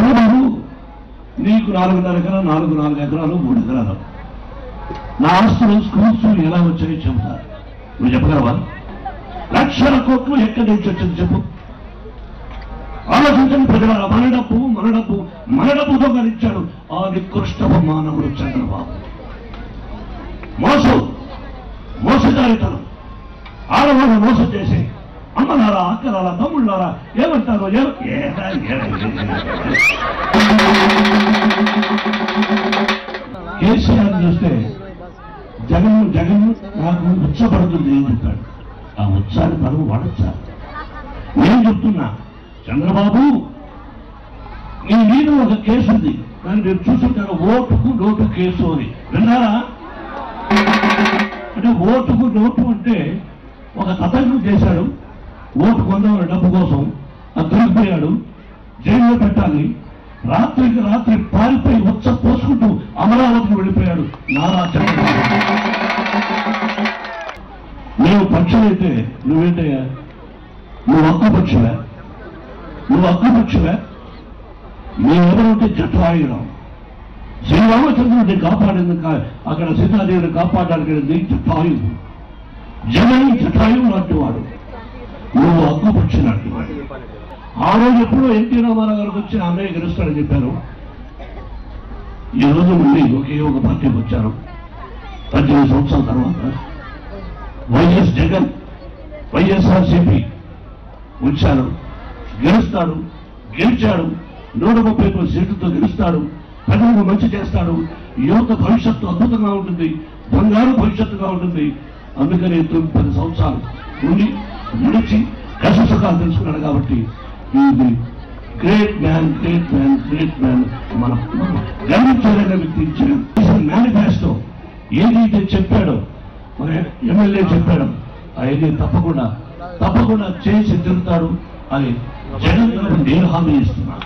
చంద్రబాబు నీకు 4.5 ఎకరాలు 4 ఎకరాలు 3 ఎకరాలు నా ఆస్తులు స్కూల్స్ ఎలా వచ్చాయో చెబుతారు. నువ్వు చెప్పగలవా? లక్షల కోట్లు ఎక్కడి నుంచి వచ్చింది చెప్పు. ఆలోచించండి ప్రజల. మన డబ్బుతో గెలిచాడు ఆ నికృష్టపు మానవుడు చంద్రబాబు. మోసదారితనం, ఆడవాళ్ళు మోసం చేసి అమ్మలారా, అక్కలారా, తమ్ముళ్ళారా ఏమంటారు? కేసీఆర్ చూస్తే జగన్ నాకు ఉత్సపడుతుంది ఏం చెప్పాడు. ఆ ఉత్సాహాన్ని మనం వాడచ్చా? నేను చెప్తున్నా, చంద్రబాబు నీ మీద ఒక కేసు ఉంది, దాన్ని మీరు చూసుంటారు, ఓటుకు నోటు కేసు అని. విన్నారా? అంటే ఓటుకు నోటు అంటే ఒక తతంగం చేశాడు, ఓటు కొందామని డబ్బు కోసం, అది దొరికిపోయాడు, జైల్లో పెట్టాలి. రాత్రికి రాత్రి పారిపోయి ఉత్స పోసుకుంటూ అమరావతికి వెళ్ళిపోయాడు నారా చంద్రబాబు. నేను పక్షులైతే నువ్వేంటయ్యా? నువ్వు హక్కుపక్షువే. మేమెవరంటే జటాయుడం. శ్రీరామచంద్రుడిని కాపాడేందుకు అక్కడ సీతాదేవిని కాపాడడానికి జటాయువు. జగన్ జటాయువు లాంటి వాడు, నువ్వు హక్కుపక్షి లాంటి వాడు. ఆ రోజు ఎప్పుడో ఎన్టీ రామారావు గారికి వచ్చి అన్నయ్య గెలుస్తాడని చెప్పారు. ఈ రోజు నుండి ఒకే ఒక పార్టీకి వచ్చారు. 18 సంవత్సరాల తర్వాత వైఎస్ జగన్ వైఎస్ఆర్సీపీ వచ్చారు. గెలిచాడు. 130 సీట్లతో గెలుస్తాడు. ప్రజలకు మంచి చేస్తాడు. యువత భవిష్యత్తు అద్భుతంగా ఉంటుంది, బంగారు భవిష్యత్తుగా ఉంటుంది. అందుకని 10 సంవత్సరాలు ఉండి నడిచి కష్టసుఖాలు తెలుసుకున్నాడు. కాబట్టి ఇది గ్రేట్ మ్యాన్. మనం గర్వించాలన్న వ్యక్తి ఇచ్చిన మేనిఫెస్టో ఏదైతే చెప్పాడో, మన ఎమ్మెల్యే చెప్పాడు, అవన్నీ తప్పకుండా చేసి తిరుగుతాడు అని జగన్ నేను హామీ ఇస్తున్నాను.